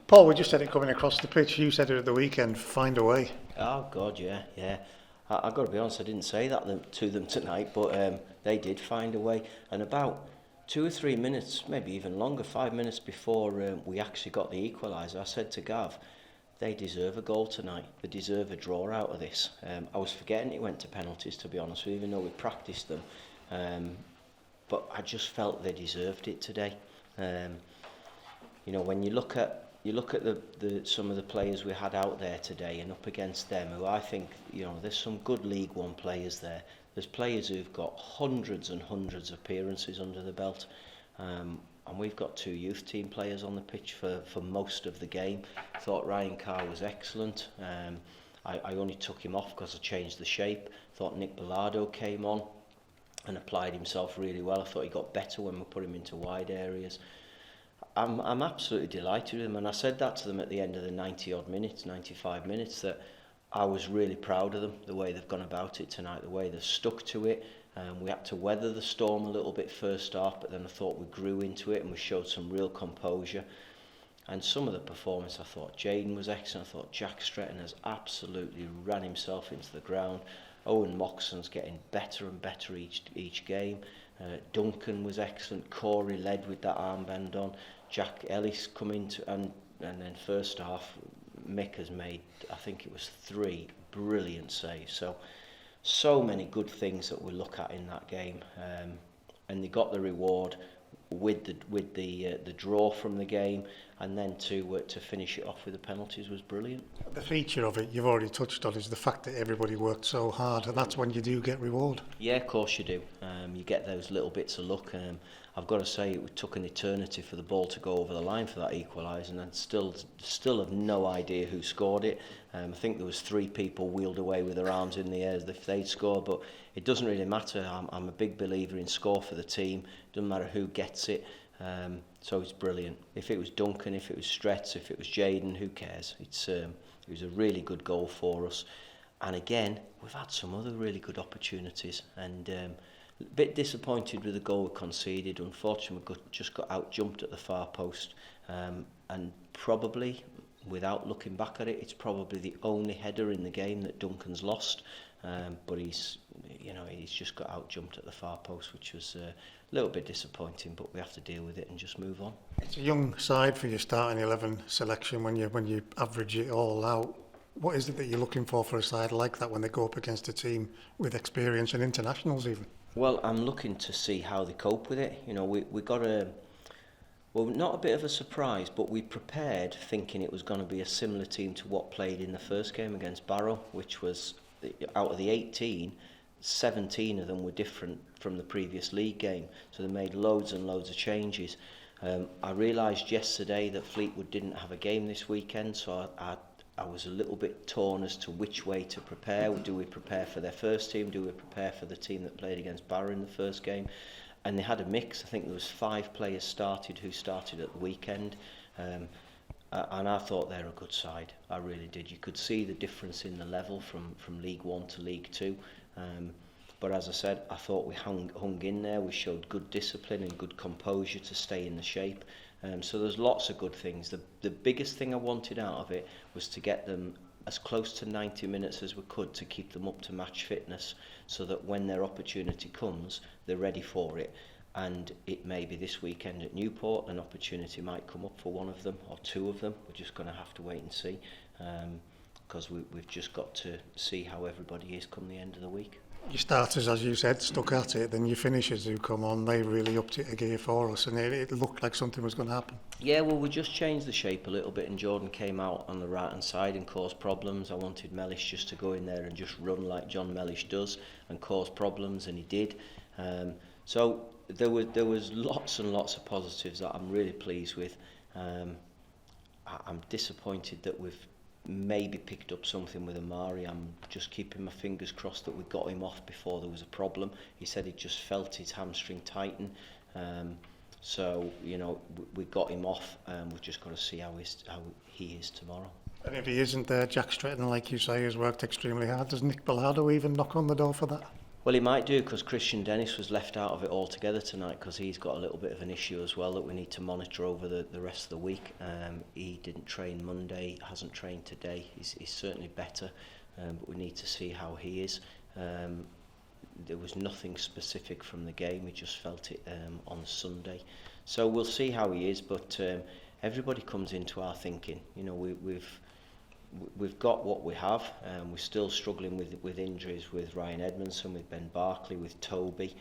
Paul, we just said it coming across the pitch. You said it at the weekend, find a way. Oh God, yeah. I've got to be honest, I didn't say that to them tonight, but they did find a way. And about 2 or 3 minutes, maybe even longer, 5 minutes before we actually got the equaliser, I said to Gav, they deserve a goal tonight. They deserve a draw out of this. I was forgetting it went to penalties, to be honest, even though we practiced them. But I just felt they deserved it today. When you look at the some of the players we had out there today and up against them, who I think, there's some good League One players there. There's players who've got hundreds and hundreds of appearances under the belt. And we've got 2 youth team players on the pitch for most of the game. I thought Ryan Carr was excellent. I only took him off because I changed the shape. I thought Nick Bilardo came on and applied himself really well. I thought he got better when we put him into wide areas. I'm absolutely delighted with him, and I said that to them at the end of the 95 minutes, that I was really proud of them, the way they've gone about it tonight, the way they've stuck to it. We had to weather the storm a little bit first half, but then I thought we grew into it and we showed some real composure. And some of the performance, I thought Jaden was excellent. I thought Jack Stretton has absolutely ran himself into the ground. Owen Moxon's getting better and better each game. Duncan was excellent. Corey led with that armband on. Jack Ellis come into and then first half, Mick has made, I think it was 3 brilliant saves. So many good things that we look at in that game, and they got the reward with the draw from the game, and then to finish it off with the penalties was brilliant. The feature of it you've already touched on is the fact that everybody worked so hard, and that's when you do get reward. Yeah, of course you do. You get those little bits of luck. I've got to say, it took an eternity for the ball to go over the line for that equaliser, and I still have no idea who scored it. I think there was 3 people wheeled away with their arms in the air as if they'd scored, but it doesn't really matter. I'm a big believer in score for the team. Doesn't matter who gets it. So it's brilliant. If it was Duncan, if it was Stretz, if it was Jaden, who cares? It was a really good goal for us. And again, we've had some other really good opportunities, and a bit disappointed with the goal we conceded. Unfortunately, we just got out-jumped at the far post, and probably, without looking back at it, it's probably the only header in the game that Duncan's lost. But he's just got out-jumped at the far post, which was a little bit disappointing, but we have to deal with it and just move on. It's a young side for your starting 11 selection when you average it all out. What is it that you're looking for a side like that when they go up against a team with experience and internationals even? Well, I'm looking to see how they cope with it. We got not a bit of a surprise, but we prepared thinking it was going to be a similar team to what played in the first game against Barrow, which was, out of the 18, 17 of them were different from the previous league game. So they made loads and loads of changes. I realised yesterday that Fleetwood didn't have a game this weekend, so I was a little bit torn as to which way to prepare. Do we prepare for their first team? Do we prepare for the team that played against Barrow in the first game? And they had a mix. I think there was 5 players who started at the weekend. And I thought they're a good side. I really did. You could see the difference in the level from League One to League Two. But as I said, I thought we hung in there. We showed good discipline and good composure to stay in the shape. So there's lots of good things. The biggest thing I wanted out of it was to get them as close to 90 minutes as we could, to keep them up to match fitness, so that when their opportunity comes, they're ready for it. And it may be this weekend at Newport, an opportunity might come up for one of them or 2 of them. We're just going to have to wait and see, because we've just got to see how everybody is come the end of the week. Your starters, as you said, stuck at it. Then your finishers who come on, they really upped it a gear for us, and it looked like something was going to happen. Yeah, well, we just changed the shape a little bit, and Jordan came out on the right-hand side and caused problems. I wanted Mellish just to go in there and just run like John Mellish does and cause problems, and he did. So there was lots and lots of positives that I'm really pleased with. I'm disappointed that we've maybe picked up something with Amari. I'm just keeping my fingers crossed that we got him off before there was a problem. He said he just felt his hamstring tighten. So, we got him off. We've just got to see how he is tomorrow. And if he isn't there, Jack Stretton, like you say, has worked extremely hard. Does Nick Bilardo even knock on the door for that? Well, he might do, because Christian Dennis was left out of it altogether tonight, because he's got a little bit of an issue as well that we need to monitor over the rest of the week. He didn't train Monday, hasn't trained today. He's certainly better, but we need to see how he is. There was nothing specific from the game, he just felt it on Sunday. So we'll see how he is, but everybody comes into our thinking. You know, we've got what we have. We're still struggling with injuries with Ryan Edmondson, with Ben Barkley, with Toby.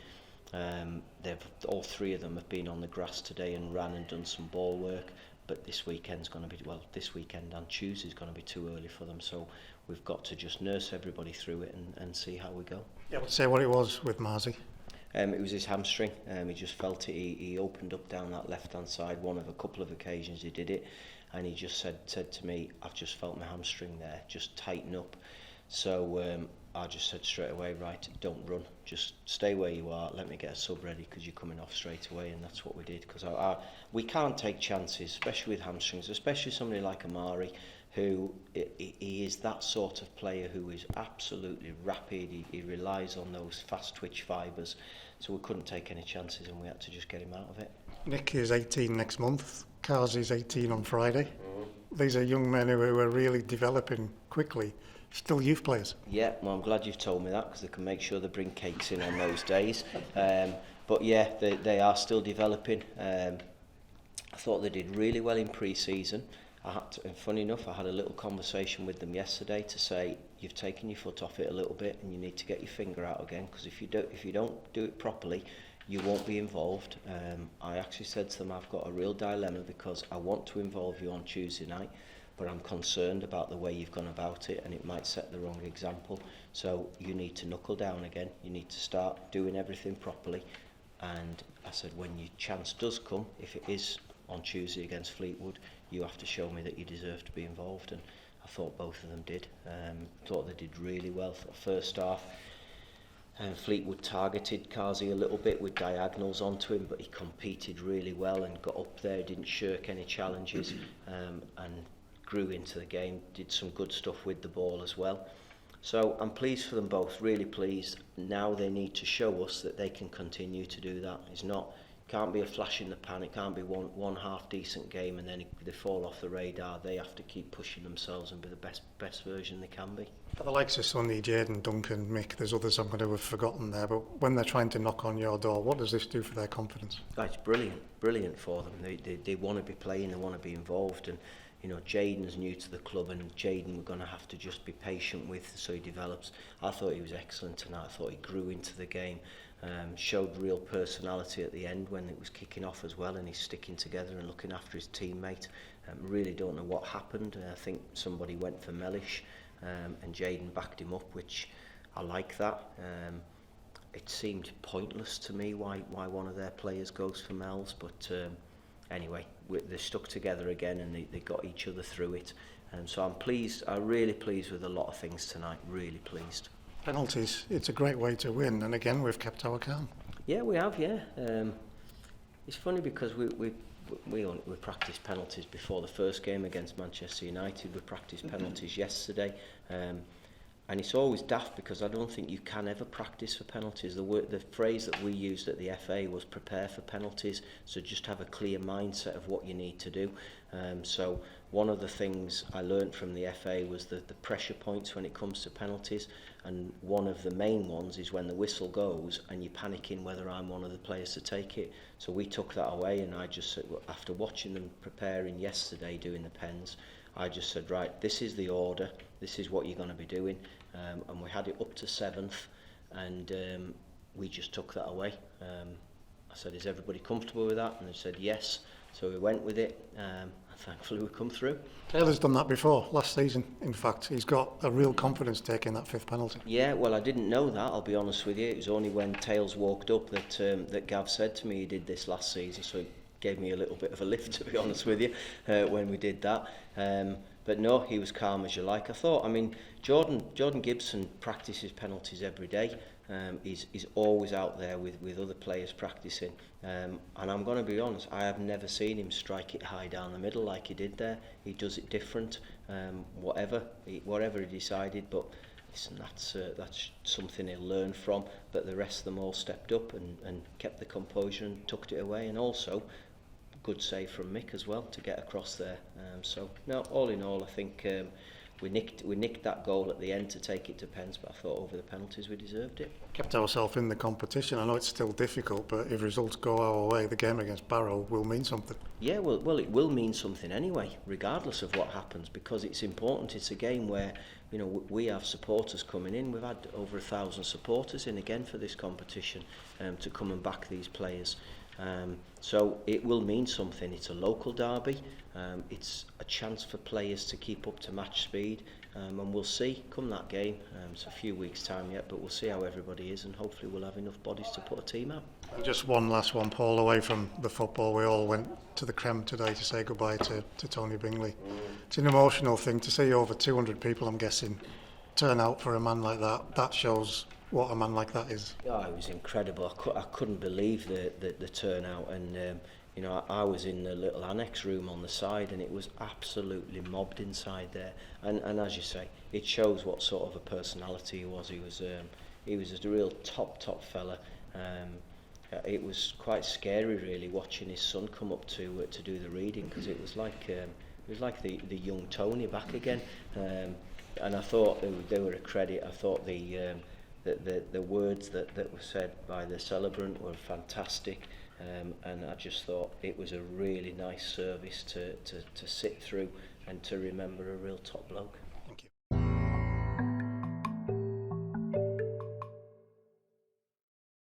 All three of them have been on the grass today and ran and done some ball work. But this weekend and Tuesday is going to be too early for them. So we've got to just nurse everybody through it and see how we go. Yeah, let's say what it was with Marzi. It was his hamstring. He just felt it. He opened up down that left-hand side. One of a couple of occasions he did it, and he just said to me, "I've just felt my hamstring there. Just tighten up." So I just said straight away, "Right, don't run. Just stay where you are. Let me get a sub ready, because you're coming off straight away." And that's what we did, because we can't take chances, especially with hamstrings, especially somebody like Amari, who he is that sort of player who is absolutely rapid. He relies on those fast twitch fibres. So we couldn't take any chances, and we had to just get him out of it. Nick is 18 next month. Kazi's 18 on Friday. These are young men who are really developing quickly. Still youth players. Yeah, well, I'm glad you've told me that, because they can make sure they bring cakes in on those days. But yeah, they are still developing. I thought they did really well in pre-season. And funny enough, I had a little conversation with them yesterday to say, you've taken your foot off it a little bit, and you need to get your finger out again, because if you don't do it properly, you won't be involved. I actually said to them, I've got a real dilemma, because I want to involve you on Tuesday night, but I'm concerned about the way you've gone about it, and it might set the wrong example. So you need to knuckle down again. You need to start doing everything properly. And I said, when your chance does come, if it is on Tuesday against Fleetwood, you have to show me that you deserve to be involved. And I thought both of them did. Thought they did really well for the first half. Fleetwood targeted Kazi a little bit with diagonals onto him, but he competed really well and got up there, didn't shirk any challenges, and grew into the game, did some good stuff with the ball as well. So I'm pleased for them both, really pleased. Now they need to show us that they can continue to do that. Can't be a flash in the pan. It can't be one half decent game and then they fall off the radar. They have to keep pushing themselves and be the best version they can be. For the likes of Sonny, Jaden Duncan, Mick, there's others I'm going to have forgotten there, but when they're trying to knock on your door, what does this do for their confidence? It's brilliant for them. They want to be playing, they want to be involved, and you know, Jaden's new to the club, and Jaden we're going to have to just be patient with so he develops. I thought he was excellent tonight. I thought he grew into the game. Showed real personality at the end when it was kicking off as well, and he's sticking together and looking after his teammate. Really don't know what happened. I think somebody went for Mellish, and Jaden backed him up, which I like that. It seemed pointless to me why one of their players goes for Mel's, but anyway, they stuck together again and they got each other through it. So I'm pleased. I'm really pleased with a lot of things tonight. Really pleased. Penalties, it's a great way to win, and again we've kept our calm. Yeah, we have. Yeah, it's funny because we practiced penalties before the first game against Manchester United. We practiced penalties yesterday, and it's always daft because I don't think you can ever practice for penalties. The phrase that we used at the FA was prepare for penalties, so just have a clear mindset of what you need to do. So one of the things I learnt from the FA was the pressure points when it comes to penalties, and one of the main ones is when the whistle goes and you're panicking whether I'm one of the players to take it. So we took that away, and I just said, after watching them preparing yesterday doing the pens, I just said, right, this is the order, this is what you're going to be doing, and we had it up to 7th, and we just took that away. I said, is everybody comfortable with that? And they said yes, so we went with it, and thankfully we come through. Taylor's done that before, last season in fact. He's got a real confidence taking that 5th penalty. Yeah, well, I didn't know that, I'll be honest with you. It was only when Tails walked up that Gav said to me he did this last season, so it gave me a little bit of a lift, to be honest with you, when we did that. But no, he was calm as you like. I thought, I mean, Jordan Gibson practices penalties every day. He's always out there with other players practicing. And I'm going to be honest, I have never seen him strike it high down the middle like he did there. He does it different, whatever he decided. But listen, that's something he'll learn from. But the rest of them all stepped up and kept the composure and tucked it away. And also, good save from Mick as well to get across there. So no, all in all, I think we nicked that goal at the end to take it to pens, but I thought over the penalties we deserved it. Kept ourselves in the competition. I know it's still difficult, but if results go our way, the game against Barrow will mean something. Yeah, well, it will mean something anyway, regardless of what happens, because it's important. It's a game where, you know, we have supporters coming in. We've had over 1,000 supporters in again for this competition to come and back these players. So it will mean something. It's a local derby. It's a chance for players to keep up to match speed, and we'll see come that game. It's a few weeks' time yet, but we'll see how everybody is, and hopefully we'll have enough bodies to put a team out. Just one last one, Paul, away from the football. We all went to the Creme today to say goodbye to Tony Bingley. It's an emotional thing to see over 200 people, I'm guessing, turn out for a man like that. That shows what a man like that is. Yeah, it was incredible. I couldn't believe the turnout, and you know, I was in the little annex room on the side, and it was absolutely mobbed inside there. And as you say, it shows what sort of a personality he was. He was a real top fella. It was quite scary, really, watching his son come up to do the reading, because it was like the young Tony back again. And I thought they were a credit. I thought the words that were said by the celebrant were fantastic, and I just thought it was a really nice service to sit through and to remember a real top bloke.